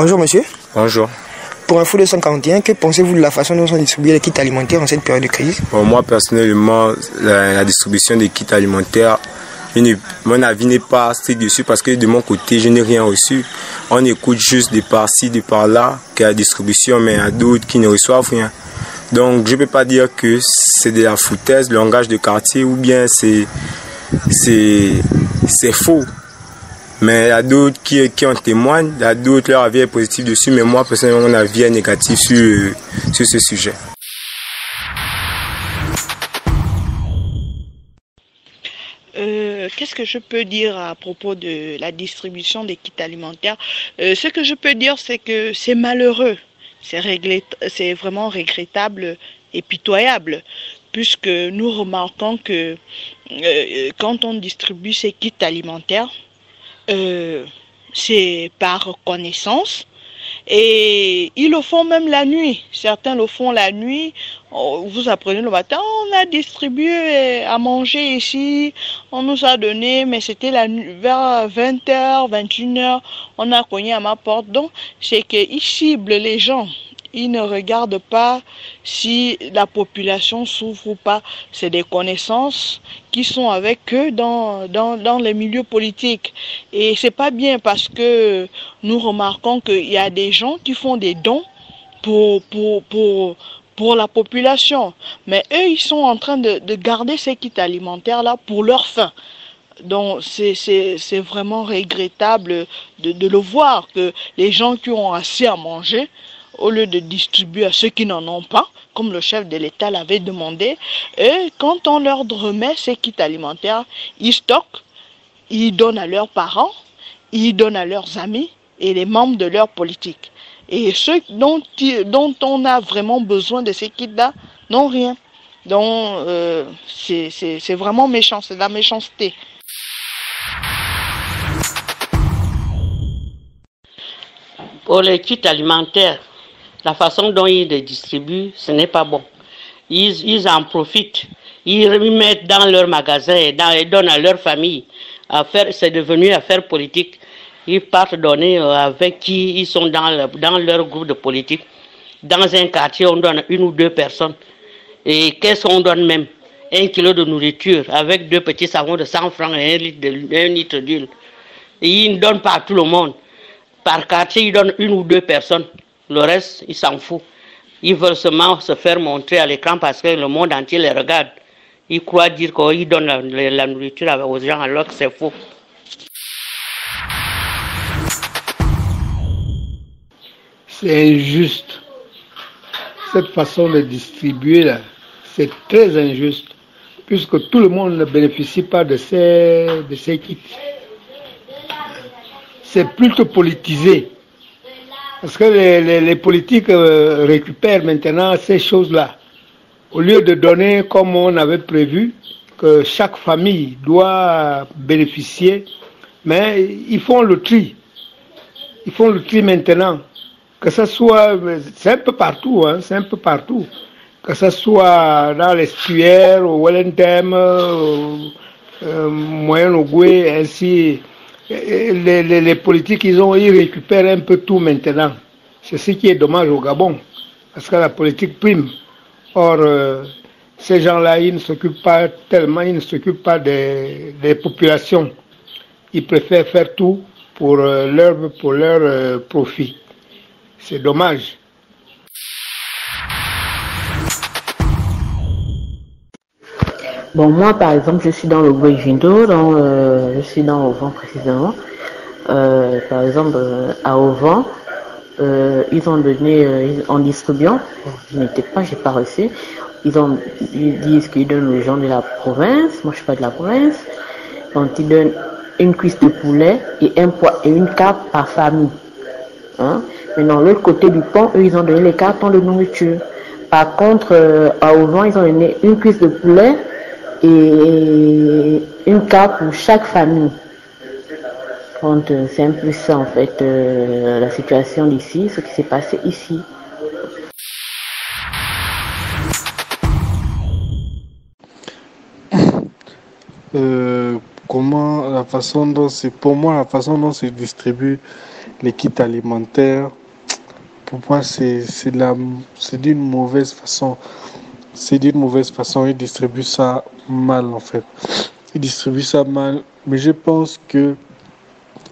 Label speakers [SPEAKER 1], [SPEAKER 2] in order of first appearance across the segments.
[SPEAKER 1] Bonjour monsieur.
[SPEAKER 2] Bonjour.
[SPEAKER 1] Pour Info 241, que pensez-vous de la façon dont sont distribués les kits alimentaires en cette période de crise?
[SPEAKER 2] Moi personnellement, la distribution des kits alimentaires, mon avis n'est pas strict dessus parce que de mon côté, je n'ai rien reçu. On écoute juste de par-ci, de par-là, qu'il y a la distribution, mais il y a d'autres qui ne reçoivent rien. Donc je ne peux pas dire que c'est de la foutaise, le langage de quartier, ou bien c'est faux. Mais il y a d'autres qui en témoignent, il y a d'autres, leur avis est positif dessus, mais moi personnellement, mon avis est négatif sur ce sujet.
[SPEAKER 3] Qu'est-ce que je peux dire à propos de la distribution des kits alimentaires? Ce que je peux dire, c'est que c'est malheureux, c'est vraiment regrettable et pitoyable, puisque nous remarquons que quand on distribue ces kits alimentaires, c'est par reconnaissance. Et ils le font même la nuit. Certains le font la nuit. Vous apprenez le matin, on a distribué à manger ici. On nous a donné, mais c'était la nuit, vers 20h, 21h. On a cogné à ma porte. Donc, c'est qu'ils ciblent les gens. Ils ne regardent pas si la population souffre ou pas. C'est des connaissances qui sont avec eux dans les milieux politiques. Et c'est pas bien parce que nous remarquons qu'il y a des gens qui font des dons pour la population. Mais eux, ils sont en train de garder ces kits alimentaires-là pour leur faim. Donc c'est vraiment regrettable de le voir, que les gens qui ont assez à manger, au lieu de distribuer à ceux qui n'en ont pas, comme le chef de l'État l'avait demandé, et quand on leur remet ces kits alimentaires, ils stockent, ils donnent à leurs parents, ils donnent à leurs amis et les membres de leur politique. Et ceux dont on a vraiment besoin de ces kits-là n'ont rien. Donc c'est vraiment méchant, c'est de la méchanceté.
[SPEAKER 4] Pour les kits alimentaires, la façon dont ils les distribuent, ce n'est pas bon. Ils en profitent. Ils mettent dans leur magasin et donnent à leur famille. C'est devenu affaire politique. Ils partent donner avec qui ils sont dans leur groupe de politique. Dans un quartier, on donne 1 ou 2 personnes. Et qu'est-ce qu'on donne même? 1 kilo de nourriture avec 2 petits savons de 100 francs et 1 litre d'huile. Et ils ne donnent pas à tout le monde. Par quartier, ils donnent 1 ou 2 personnes. Le reste, ils s'en foutent. Ils veulent seulement se faire montrer à l'écran parce que le monde entier les regarde. Ils croient dire qu'ils donnent la nourriture aux gens alors que c'est faux.
[SPEAKER 5] C'est injuste. Cette façon de distribuer là, c'est très injuste. Puisque tout le monde ne bénéficie pas de ces kits. C'est plutôt politisé. Parce que les politiques récupèrent maintenant ces choses-là. Au lieu de donner comme on avait prévu, que chaque famille doit bénéficier, mais ils font le tri. Ils font le tri maintenant. Que ce soit, c'est un peu partout, hein, c'est un peu partout. Que ce soit dans l'estuaire, au Wellington, Moyen-Ogooué, ainsi. Les politiques, ils récupèrent un peu tout maintenant. C'est ce qui est dommage au Gabon, parce que la politique prime. Or, ces gens-là, ils ne s'occupent pas tellement, ils ne s'occupent pas des populations. Ils préfèrent faire tout pour leur profit. C'est dommage.
[SPEAKER 6] Bon, moi, par exemple, je suis dans le Guéjindo, je suis dans Ovan précisément. Par exemple, à Ovan, ils ont donné, en distribuant, je n'étais pas, j'ai pas reçu, ils disent qu'ils donnent aux gens de la province, moi je suis pas de la province, donc ils donnent une cuisse de poulet et un poids et une carte par famille. Hein? Maintenant, l'autre côté du pont, eux, ils ont donné les cartons de nourriture. Par contre, à Ovan, ils ont donné une cuisse de poulet et une carte pour chaque famille. Donc, c'est un peu ça en fait la situation d'ici, ce qui s'est passé ici.
[SPEAKER 7] Pour moi, la façon dont se distribue les kits alimentaires, pour moi, c'est d'une mauvaise façon. C'est d'une mauvaise façon. Ils distribuent ça mal, en fait. Ils distribuent ça mal. Mais je pense que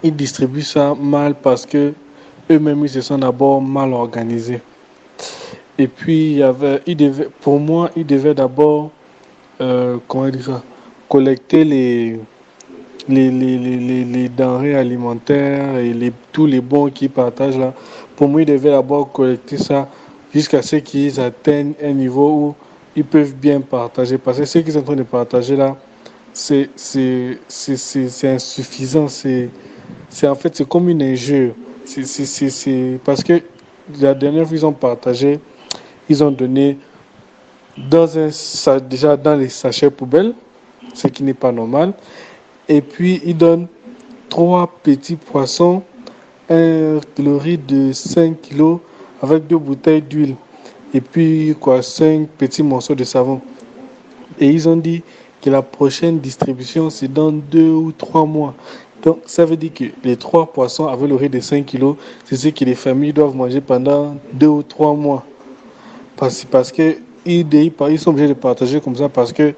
[SPEAKER 7] ils distribuent ça mal parce que eux-mêmes, ils se sont d'abord mal organisés. Et puis, pour moi, ils devaient d'abord, comment dire ça, collecter les denrées alimentaires et tous les bons qu'ils partagent là. Pour moi, ils devaient d'abord collecter ça jusqu'à ce qu'ils atteignent un niveau où ils peuvent bien partager. Parce que ce qu'ils sont en train de partager là, c'est insuffisant. En fait, c'est comme une injure. Parce que la dernière fois, ils ont partagé, ils ont donné déjà dans les sachets poubelles, ce qui n'est pas normal. Et puis, ils donnent 3 petits poissons, un riz de 5 kilos avec 2 bouteilles d'huile. Et puis, 5 petits morceaux de savon. Et ils ont dit que la prochaine distribution, c'est dans 2 ou 3 mois. Donc, ça veut dire que les 3 poissons avec le riz de 5 kilos, c'est ce que les familles doivent manger pendant 2 ou 3 mois. Parce que ils sont obligés de partager comme ça parce que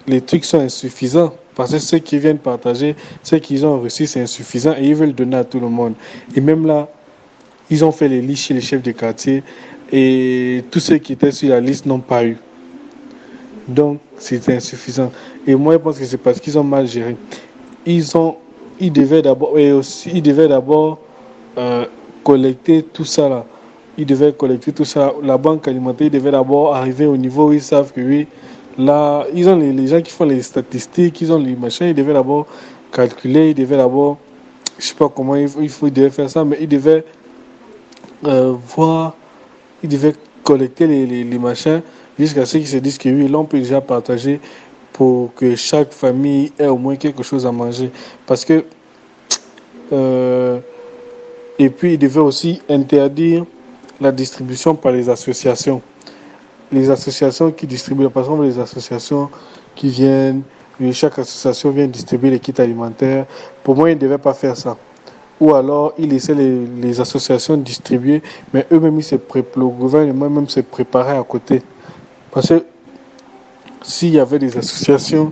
[SPEAKER 7] les trucs sont insuffisants. Parce que ceux qui viennent partager, ceux qu'ils ont reçu, c'est insuffisant et ils veulent donner à tout le monde. Et même là, ils ont fait les listes chez les chefs de quartier et tous ceux qui étaient sur la liste n'ont pas eu. Donc, c'est insuffisant. Et moi, je pense que c'est parce qu'ils ont mal géré. Ils devaient d'abord collecter tout ça là. Ils devaient collecter tout ça. La banque alimentaire, ils devaient d'abord arriver au niveau où ils savent que oui, là, ils ont les gens qui font les statistiques, ils ont les machins, ils devaient d'abord calculer, ils devaient d'abord, je sais pas comment ils devaient faire ça, mais ils devaient ils devaient collecter les machins jusqu'à ce qu'ils se disent que oui, là on peut déjà partager pour que chaque famille ait au moins quelque chose à manger. Parce que et puis ils devaient aussi interdire la distribution par les associations. Les associations qui distribuent, par exemple les associations qui viennent, chaque association vient distribuer les kits alimentaires. Pour moi, ils ne devaient pas faire ça. Ou alors, ils laissaient les associations distribuer, mais eux-mêmes, le gouvernement même se préparait à côté. Parce que s'il y avait des associations,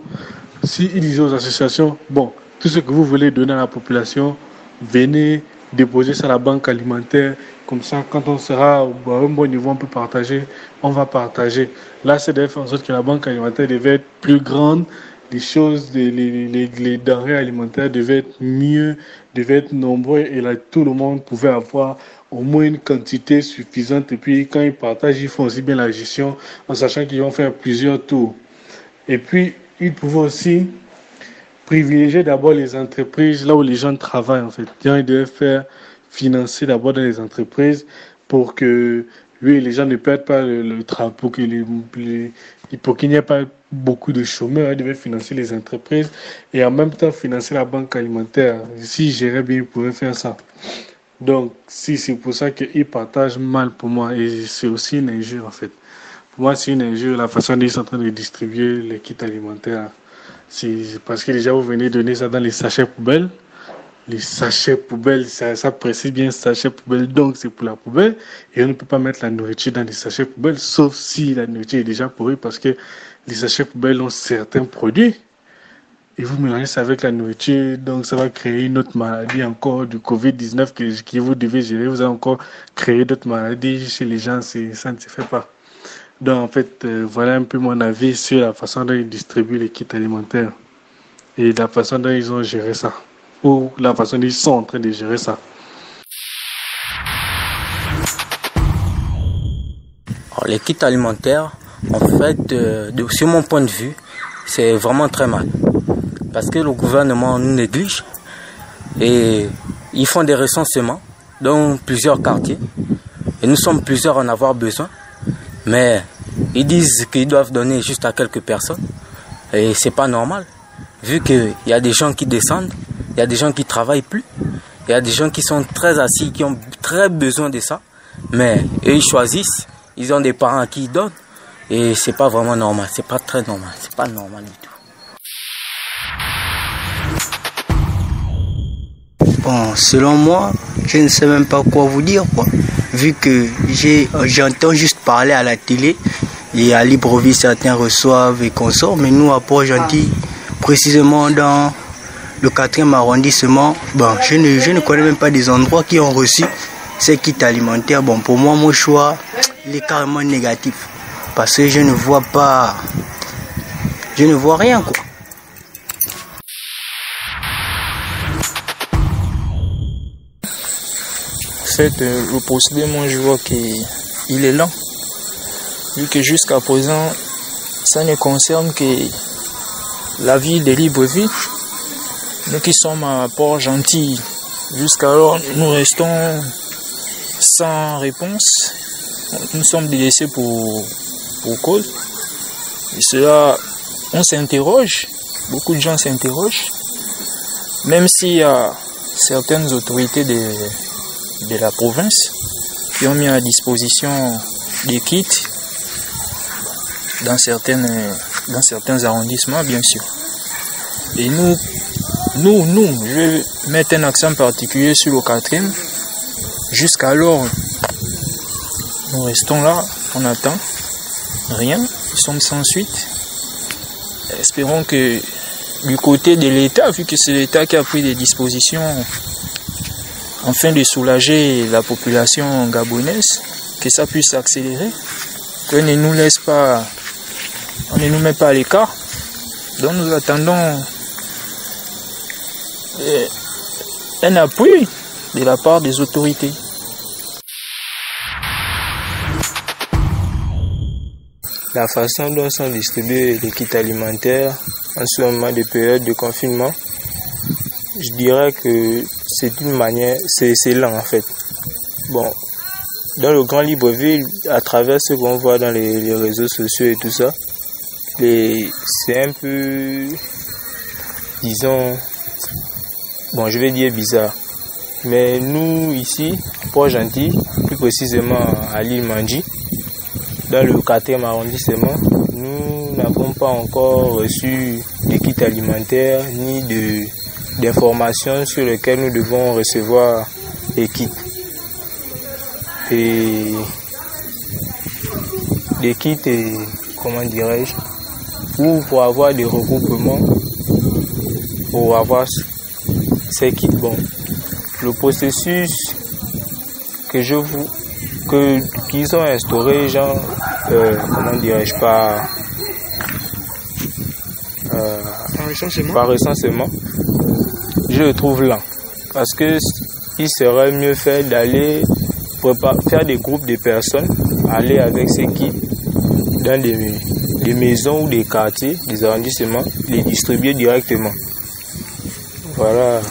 [SPEAKER 7] s'ils disaient aux associations, bon, tout ce que vous voulez donner à la population, venez déposer ça à la banque alimentaire. Comme ça, quand on sera à un bon niveau, on peut partager, on va partager. Là, c'est de faire en sorte que la banque alimentaire devait être plus grande, les choses, les denrées alimentaires devaient être mieux, devaient être nombreux, et là, tout le monde pouvait avoir au moins une quantité suffisante. Et puis, quand ils partagent, ils font aussi bien la gestion, en sachant qu'ils vont faire plusieurs tours. Et puis, ils pouvaient aussi privilégier d'abord les entreprises, là où les gens travaillent, en fait. Ils devaient financer d'abord dans les entreprises pour que les gens ne perdent pas le travail, pour qu'il n'y ait pas beaucoup de chômeurs. Ils devaient financer les entreprises et en même temps financer la banque alimentaire. S'ils géraient bien, ils pouvaient faire ça. Donc, c'est pour ça qu'ils partagent mal pour moi. Et c'est aussi une injure, en fait. Pour moi, c'est une injure, la façon dont ils sont en train de distribuer les kits alimentaires. C'est parce que déjà, vous venez donner ça dans les sachets poubelles. Les sachets poubelles, ça précise bien sachets poubelles, donc c'est pour la poubelle. Et on ne peut pas mettre la nourriture dans les sachets poubelles, sauf si la nourriture est déjà pourrie, parce que les sachets poubelles ont certains produits. Et vous mélangez ça avec la nourriture, donc ça va créer une autre maladie encore du Covid-19 que vous devez gérer. Vous allez encore créer d'autres maladies chez les gens, ça ne se fait pas. Donc en fait, voilà un peu mon avis sur la façon dont ils distribuent les kits alimentaires et la façon dont ils ont géré ça. Ou la façon dont ils sont en train de gérer ça.
[SPEAKER 8] Alors, les kits alimentaires, en fait, sur mon point de vue, c'est vraiment très mal. Parce que le gouvernement nous néglige et ils font des recensements dans plusieurs quartiers. Et nous sommes plusieurs à en avoir besoin. Mais ils disent qu'ils doivent donner juste à quelques personnes. Et c'est pas normal. Vu qu'il y a des gens qui descendent, il y a des gens qui travaillent plus, il y a des gens qui sont très assis, qui ont très besoin de ça, mais eux ils choisissent, ils ont des parents à qui ils donnent, et c'est pas vraiment normal, c'est pas très normal, c'est pas normal du tout.
[SPEAKER 9] Bon, selon moi, je ne sais même pas quoi vous dire, quoi. Vu que j'entends juste parler à la télé et à Libreville, certains reçoivent et consortent, mais nous, à Port-Gentil, précisément dans le 4e arrondissement, bon, je ne connais même pas des endroits qui ont reçu ces kits alimentaires. Bon, pour moi, mon choix, il est carrément négatif. Parce que je ne vois rien, quoi.
[SPEAKER 10] En fait, le procédé, moi, je vois qu'il est lent. Vu que jusqu'à présent, ça ne concerne que la ville de Libreville. Nous qui sommes à Port-Gentil, jusqu'alors, nous restons sans réponse. Nous sommes délaissés pour cause. Et cela, on s'interroge, beaucoup de gens s'interrogent, même s'il y a certaines autorités de la province qui ont mis à disposition des kits dans certains arrondissements, bien sûr. Et nous, je vais mettre un accent particulier sur le 4e. Jusqu'alors, nous restons là, on attend rien, nous sommes sans suite. Espérons que du côté de l'État, vu que c'est l'État qui a pris des dispositions afin de soulager la population gabonaise, que ça puisse accélérer, qu'on ne nous laisse pas, on ne nous met pas à l'écart. Donc nous attendons un appui de la part des autorités.
[SPEAKER 2] La façon dont sont distribués les kits alimentaires en ce moment de période de confinement, je dirais que c'est une manière, c'est lent en fait. Bon, dans le Grand Libreville, à travers ce qu'on voit dans les réseaux sociaux et tout ça, c'est un peu, disons, bon, je vais dire bizarre. Mais nous, ici, Port-Gentil, plus précisément à l'île Mandji, dans le 4e arrondissement, nous n'avons pas encore reçu de kits alimentaires ni d'informations sur lesquelles nous devons recevoir les kits. Et des kits, comment dirais-je, ou pour avoir des regroupements, pour avoir ces kits. Bon, le processus qu'ils ont instauré, genre, comment dirais-je, par recensement, je le trouve lent. Parce que il serait mieux fait d'aller faire des groupes de personnes, aller avec ces kits dans des maisons ou des quartiers, des arrondissements, les distribuer directement. Voilà.